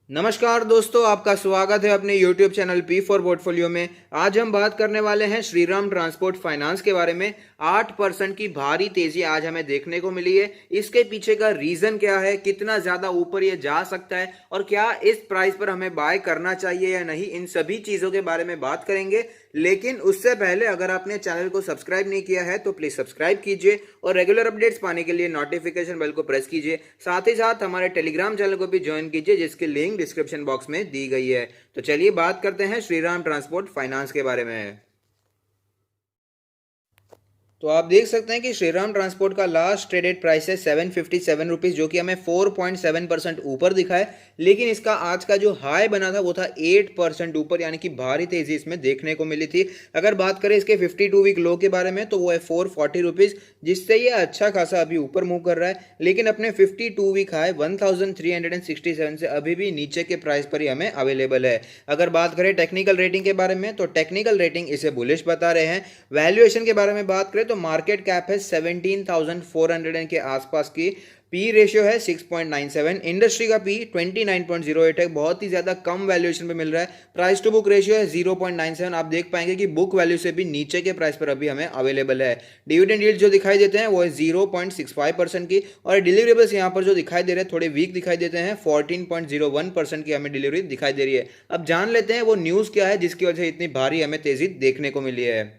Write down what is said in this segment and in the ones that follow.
नमस्कार दोस्तों, आपका स्वागत है अपने YouTube channel P for portfolio में। आज हम बात करने वाले हैं श्रीराम ट्रांसपोर्ट फाइनेंस के बारे में। 8% की भारी तेजी आज हमें देखने को मिली है। इसके पीछे का रीजन क्या है, कितना ज्यादा ऊपर ये जा सकता है और क्या इस प्राइस पर हमें बाय करना चाहिए या नहीं, इन सभी चीजों के बारे में बात करेंगे। लेकिन उससे पहले अगर आपने चैनल को सब्सक्राइब नहीं किया है तो प्लीज सब्सक्राइब कीजिए और रेगुलर अपडेट्स पाने के लिए नोटिफिकेशन बेल को प्रेस कीजिए। साथ ही साथ हमारे टेलीग्राम चैनल को भी ज्वाइन कीजिए, जिसकी लिंक डिस्क्रिप्शन बॉक्स में दी गई है। तो चलिए बात करते हैं श्रीराम ट्रांसपोर्ट फाइनेंस के बारे में। तो आप देख सकते हैं कि श्रीराम ट्रांसपोर्ट का लास्ट ट्रेडेड प्राइस है 757 रुपीज़, जो कि हमें 4.7% ऊपर दिखा है। लेकिन इसका आज का जो हाई बना था वो था 8% ऊपर, यानी कि भारी तेजी इसमें देखने को मिली थी। अगर बात करें इसके 52 वीक लो के बारे में तो वो है 440 रुपीज़, जिससे ये अच्छा खासा अभी ऊपर मूव कर रहा है। लेकिन अपने 52 वीक हाई 1367 से अभी भी नीचे के प्राइस पर ही हमें अवेलेबल है। अगर बात करें टेक्निकल रेटिंग के बारे में तो टेक्निकल रेटिंग इसे बुलिश बता रहे हैं। वैल्यूएशन के बारे में बात करें तो मार्केट कैप है 17,400 के आसपास की। पी रेशियो है 6.97, इंडस्ट्री का पी 29.08 है, बहुत ही ज्यादा कम वैल्यूएशन पे मिल रहा है। प्राइस टू बुक रेशियो है 0.97। आप देख पाएंगे कि बुक वैल्यू से भी नीचे के प्राइस पर अभी हमें अवेलेबल है। डिविडेंड यील्ड जो दिखाई देते हैं वो है 0.65% की, और डिलीवरेबल्स यहाँ पर जो दिखाई दे रहे हैं थोड़े वीक दिखाई देते हैं। 14.01% की हमें डिलीवरी दिखाई दे रही है। अब जान लेते हैं वो न्यूज़ क्या है जिसकी वजह से इतनी भारी हमें तेजी देखने को मिली है।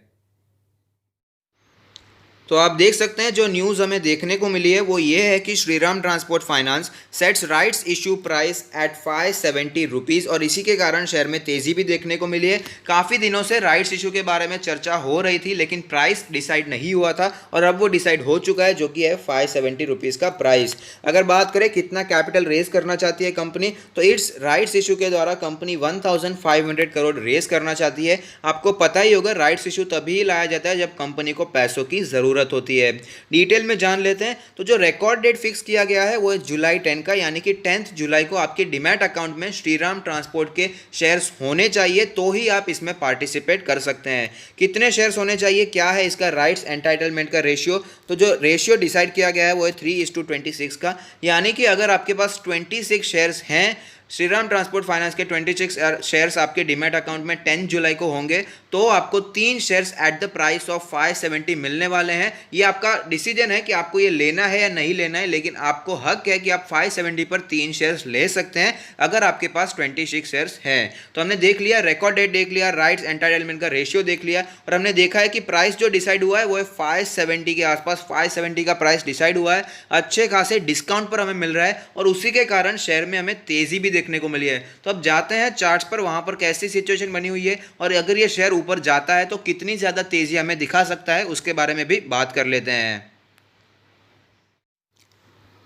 तो आप देख सकते हैं जो न्यूज़ हमें देखने को मिली है वो ये है कि Shriram transport finance sets rights issue price at 570 rupees, और इसी के कारण शेयर में तेज़ी भी देखने को मिली है। काफ़ी दिनों से राइट्स इशू के बारे में चर्चा हो रही थी, लेकिन प्राइस डिसाइड नहीं हुआ था और अब वो डिसाइड हो चुका है, जो कि है 570 रुपीज़ का प्राइस। अगर बात करें कितना कैपिटल रेज करना चाहती है कंपनी, तो इट्स राइट्स इशू के द्वारा कंपनी 1500 करोड़ रेज करना चाहती है। आपको पता ही होगा राइट्स इशू तभी लाया जाता है जब कंपनी को पैसों की ज़रूरत होती है। डिटेल में जान लेते हैं। तो जो रिकॉर्ड डेट फिक्स किया गया है वो है जुलाई 10 का, यानी कि 10 जुलाई को आपके डीमैट अकाउंट में श्रीराम ट्रांसपोर्ट के शेयर्स होने चाहिए, तो ही आप इसमें पार्टिसिपेट कर सकते हैं। कितने शेयर्स होने चाहिए, क्या है इसका राइट्स एंटाइटलमेंट का रेशियो, तो जो रेशियो डिसाइड किया गया है वो है 3:26 का, यानी कि अगर आपके पास 26 शेयर्स हैं श्रीराम ट्रांसपोर्ट फाइनेंस के, 26 शेयर्स आपके डीमैट अकाउंट में 10 जुलाई को होंगे, तो आपको 3 shares at the price of 570 मिलने वाले हैं। ये आपका डिसीजन है कि आपको ये लेना है या नहीं लेना है, लेकिन आपको हक है कि आप 570 पर 3 शेयर्स ले सकते हैं अगर आपके पास 26 शेयर्स हैं। तो हमने देख लिया, रिकॉर्ड डेट देख लिया, राइट्स एंटाइटलमेंट का रेशियो देख लिया, और हमने देखा है कि प्राइस जो डिसाइड हुआ है वो है 570 के आसपास। 570 का प्राइस डिसाइड हुआ है, अच्छे खासे डिस्काउंट पर हमें मिल रहा है, और उसी के कारण शेयर में हमें तेजी भी देखने को मिली है। तो अब जाते हैं चार्ट्स पर, वहां पर कैसी सिचुएशन बनी हुई है और अगर ये शेयर ऊपर जाता है तो कितनी ज्यादा तेजी हमें दिखा सकता है, उसके बारे में भी बात कर लेते हैं।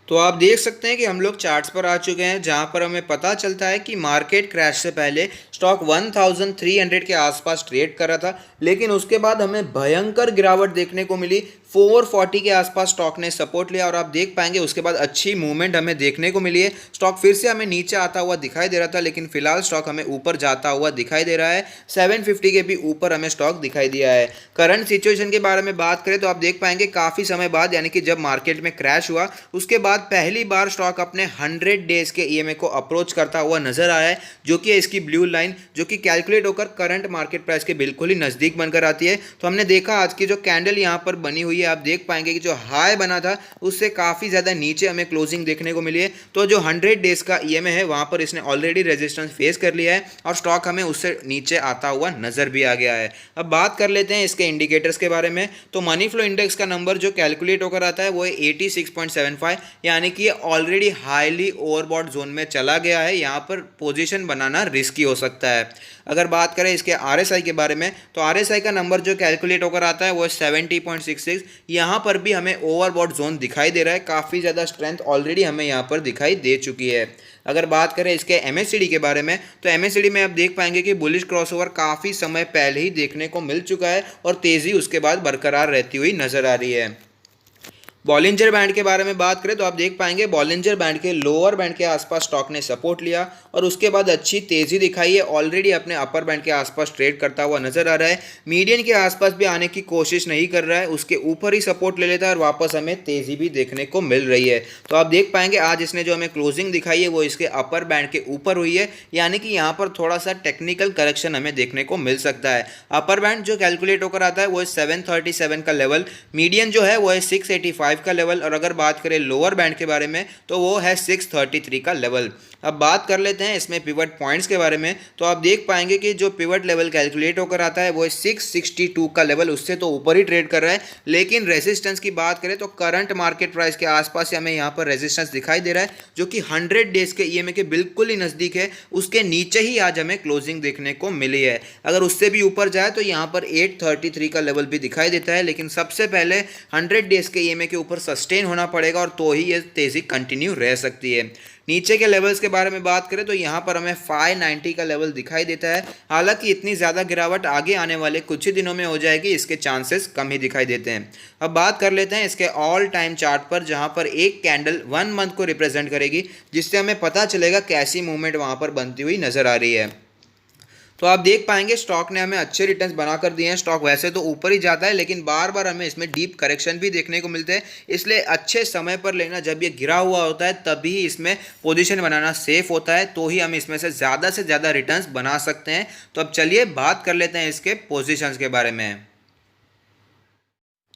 तो आप देख सकते हैं कि हम लोग चार्ट्स पर आ चुके हैं, जहां पर हमें पता चलता है कि मार्केट क्रैश से पहले स्टॉक 1300 के आसपास ट्रेड कर रहा था, लेकिन उसके बाद हमें भयंकर गिरावट देखने को मिली। 440 के आसपास स्टॉक ने सपोर्ट लिया, और आप देख पाएंगे उसके बाद अच्छी मूवमेंट हमें देखने को मिली है। स्टॉक फिर से हमें नीचे आता हुआ दिखाई दे रहा था, लेकिन फिलहाल स्टॉक हमें ऊपर जाता हुआ दिखाई दे रहा है। 750 के भी ऊपर हमें स्टॉक दिखाई दिया है। करंट सिचुएशन के बारे में बात करें तो आप देख पाएंगे काफ़ी समय बाद, यानी कि जब मार्केट में क्रैश हुआ उसके बाद पहली बार स्टॉक अपने 100 डेज के ईएमए को अप्रोच करता हुआ नजर आया है, जो कि इसकी ब्लू लाइन, जो कि कैलकुलेट होकर करंट मार्केट प्राइस के बिल्कुल ही नज़दीक बनकर आती है। तो हमने देखा आज की जो कैंडल यहाँ पर बनी हुई है, आप देख पाएंगे कि जो हाई बना था उससे काफ़ी ज़्यादा नीचे हमें क्लोजिंग देखने को मिली है। तो जो 100 डेज का ईएमए है वहाँ पर इसने ऑलरेडी रेजिस्टेंस फेस कर लिया है, और स्टॉक हमें उससे नीचे आता हुआ नज़र भी आ गया है। अब बात कर लेते हैं इसके इंडिकेटर्स के बारे में। तो मनी फ्लो इंडेक्स का नंबर जो कैलकुलेट होकर आता है वो है 86.75, यानी कि ये ऑलरेडी हाईली ओवरबॉट जोन में चला गया है। यहाँ पर पोजीशन बनाना रिस्की हो सकता है। अगर बात करें इसके आरएसआई के बारे में, तो आरएसआई का नंबर जो कैलकुलेट होकर आता है वो है 70.66। यहाँ पर भी हमें ओवरबॉट जोन दिखाई दे रहा है, काफ़ी ज़्यादा स्ट्रेंथ ऑलरेडी हमें यहाँ पर दिखाई दे चुकी है। अगर बात करें इसके एमएससीडी के बारे में, तो एमएससीडी में आप देख पाएंगे कि बुलिश क्रॉसओवर काफ़ी समय पहले ही देखने को मिल चुका है, और तेज़ी उसके बाद बरकरार रहती हुई नज़र आ रही है। बॉलिंजर बैंड के बारे में बात करें तो आप देख पाएंगे बॉलिंजर बैंड के लोअर बैंड के आसपास स्टॉक ने सपोर्ट लिया और उसके बाद अच्छी तेजी दिखाई है। ऑलरेडी अपने अपर बैंड के आसपास ट्रेड करता हुआ नजर आ रहा है। मीडियन के आसपास भी आने की कोशिश नहीं कर रहा है, उसके ऊपर ही सपोर्ट ले लेता है और वापस हमें तेजी भी देखने को मिल रही है। तो आप देख पाएंगे आज इसने जो हमें क्लोजिंग दिखाई है वो इसके अपर बैंड के ऊपर हुई है, यानी कि यहाँ पर थोड़ा सा टेक्निकल करेक्शन हमें देखने को मिल सकता है। अपर बैंड जो कैलकुलेट होकर आता है वो है 737 का लेवल, मीडियन जो है वो है 685 का लेवल, और अगर बात करें लोअर बैंड के बारे में तो वो है 633 का लेवल। अब बात कर लेते हैं इसमें पिवट पॉइंट्स के बारे में। तो आप देख पाएंगे कि जो पिवट लेवल कैलकुलेट होकर आता है वो है 662 का लेवल, उससे तो ऊपर ही ट्रेड कर रहा है। लेकिन रेजिस्टेंस की बात करें तो करंट मार्केट प्राइस के आसपास हमें यहाँ पर रेजिस्टेंस दिखाई दे रहा है, जो कि 100 डेज के ईएमए के बिल्कुल ही नज़दीक है। उसके नीचे ही आज हमें क्लोजिंग देखने को मिली है। अगर उससे भी ऊपर जाए तो यहाँ पर 833 का लेवल भी दिखाई देता है, लेकिन सबसे पहले 100 डेज के ईएमए के ऊपर सस्टेन होना पड़ेगा और तो ही ये तेज़ी कंटिन्यू रह सकती है। नीचे के लेवल्स के बारे में बात करें तो यहाँ पर हमें 590 का लेवल दिखाई देता है। हालांकि इतनी ज़्यादा गिरावट आगे आने वाले कुछ ही दिनों में हो जाएगी, इसके चांसेस कम ही दिखाई देते हैं। अब बात कर लेते हैं इसके ऑल टाइम चार्ट पर, जहाँ पर एक कैंडल 1 मंथ को रिप्रेजेंट करेगी, जिससे हमें पता चलेगा कैसी मूवमेंट वहाँ पर बनती हुई नज़र आ रही है। तो आप देख पाएंगे स्टॉक ने हमें अच्छे रिटर्न्स बना कर दिए हैं। स्टॉक वैसे तो ऊपर ही जाता है, लेकिन बार बार हमें इसमें डीप करेक्शन भी देखने को मिलते हैं। इसलिए अच्छे समय पर लेना, जब ये गिरा हुआ होता है तभी इसमें पोजीशन बनाना सेफ होता है, तो ही हम इसमें से ज़्यादा रिटर्न्स बना सकते हैं। तो अब चलिए बात कर लेते हैं इसके पोजीशंस के बारे में।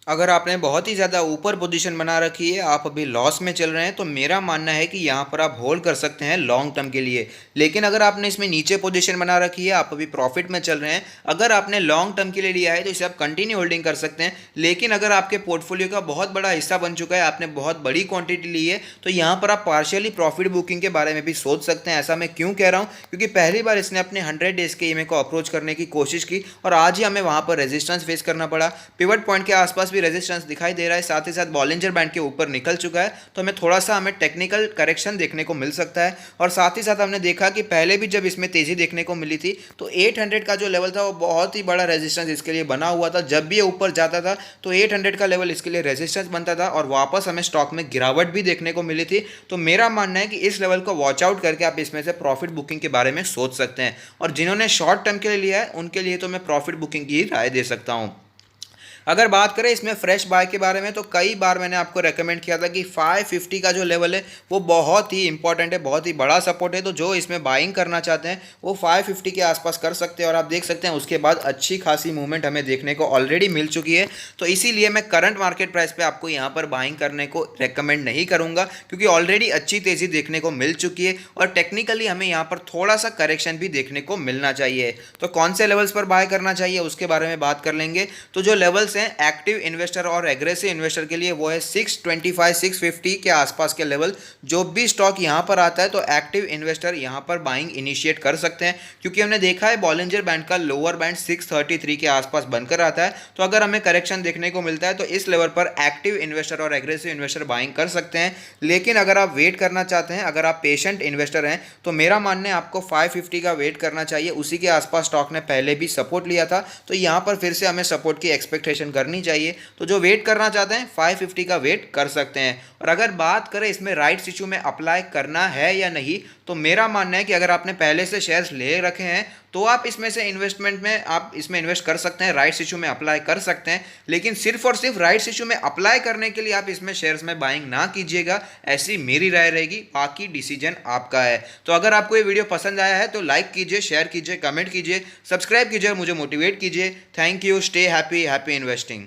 अगर आपने बहुत ही ज़्यादा ऊपर पोजीशन बना रखी है, आप अभी लॉस में चल रहे हैं, तो मेरा मानना है कि यहाँ पर आप होल्ड कर सकते हैं लॉन्ग टर्म के लिए। लेकिन अगर आपने इसमें नीचे पोजीशन बना रखी है, आप अभी प्रॉफिट में चल रहे हैं, अगर आपने लॉन्ग टर्म के लिए लिया है तो इसे आप कंटिन्यू होल्डिंग कर सकते हैं। लेकिन अगर आपके पोर्टफोलियो का बहुत बड़ा हिस्सा बन चुका है, आपने बहुत बड़ी क्वान्टिटी ली है, तो यहाँ पर आप पार्शियली प्रॉफिट बुकिंग के बारे में भी सोच सकते हैं। ऐसा मैं क्यों कह रहा हूँ, क्योंकि पहली बार इसने अपने 100 डेज के ईएमए को अप्रोच करने की कोशिश की और आज ही हमें वहाँ पर रेजिस्टेंस फेस करना पड़ा। पिवट पॉइंट के आसपास भी रेजिस्टेंस दिखाई दे रहा है, साथ ही साथ बॉलिंजर बैंड के ऊपर निकल चुका है, तो हमें थोड़ा सा टेक्निकल करेक्शन देखने को मिल सकता है। और साथ ही साथ हमने देखा कि पहले भी जब इसमें तेजी देखने को मिली थी तो 800 का जो लेवल था वो बहुत ही बड़ा रेजिस्टेंस इसके लिए बना हुआ था। जब भी ये ऊपर जाता था तो 800 का लेवल इसके लिए रेजिस्टेंस बनता था और वापस हमें स्टॉक में गिरावट भी देखने को मिली थी। तो मेरा मानना है कि इस लेवल को वॉच आउट करके आप इसमें से प्रॉफिट बुकिंग के बारे में सोच सकते हैं। और जिन्होंने शॉर्ट टर्म के लिए लिया है उनके लिए तो मैं प्रॉफिट बुकिंग की राय दे सकता हूँ। अगर बात करें इसमें फ्रेश बाय के बारे में, तो कई बार मैंने आपको रेकमेंड किया था कि 550 का जो लेवल है वो बहुत ही इंपॉर्टेंट है, बहुत ही बड़ा सपोर्ट है। तो जो इसमें बाइंग करना चाहते हैं वो 550 के आसपास कर सकते हैं और आप देख सकते हैं उसके बाद अच्छी खासी मूवमेंट हमें देखने को ऑलरेडी मिल चुकी है। तो इसीलिए मैं करंट मार्केट प्राइस पर आपको यहाँ पर बाइंग करने को रेकमेंड नहीं करूँगा, क्योंकि ऑलरेडी अच्छी तेज़ी देखने को मिल चुकी है और टेक्निकली हमें यहाँ पर थोड़ा सा करेक्शन भी देखने को मिलना चाहिए। तो कौन से लेवल्स पर बाय करना चाहिए उसके बारे में बात कर लेंगे। तो जो लेवल्स एक्टिव इन्वेस्टर और एग्रेसिव इन्वेस्टर के लिए वो है 625 650 के आसपास के लेवल। जो भी स्टॉक यहां पर आता है तो एक्टिव इन्वेस्टर यहां पर बाइंग इनिशिएट कर सकते हैं, क्योंकि हमने देखा है बॉलिंजर बैंड का लोअर बैंड 633 के आसपास बनकर आता है। तो अगर हमें करेक्शन देखने को मिलता है तो इस लेवल पर एक्टिव इन्वेस्टर और एग्रेसिव इन्वेस्टर बाइंग कर सकते हैं। लेकिन अगर आप वेट करना चाहते हैं, अगर आप पेशेंट इन्वेस्टर हैं, तो मेरा मानना है आपको 550 का वेट करना चाहिए। उसी के आसपास स्टॉक ने पहले भी सपोर्ट लिया था, तो यहाँ पर फिर से हमें सपोर्ट की एक्सपेक्टेशन करनी चाहिए। तो जो वेट करना चाहते हैं 550 का वेट कर सकते हैं। और अगर बात करें इसमें राइट्स इशू में अप्लाई करना है या नहीं, तो मेरा मानना है कि अगर आपने पहले से शेयर्स ले रखे हैं तो आप इसमें से इन्वेस्टमेंट में आप इसमें इन्वेस्ट कर सकते हैं, राइट्स इशू में अप्लाई कर सकते हैं। लेकिन सिर्फ और सिर्फ राइट्स इशू में अप्लाई करने के लिए आप इसमें शेयर्स में बाइंग ना कीजिएगा, ऐसी मेरी राय रहेगी। बाकी डिसीजन आपका है। तो अगर आपको ये वीडियो पसंद आया है तो लाइक कीजिए, शेयर कीजिए, कमेंट कीजिए, सब्सक्राइब कीजिए और मुझे मोटिवेट कीजिए। Thank you. Stay happy, happy investing.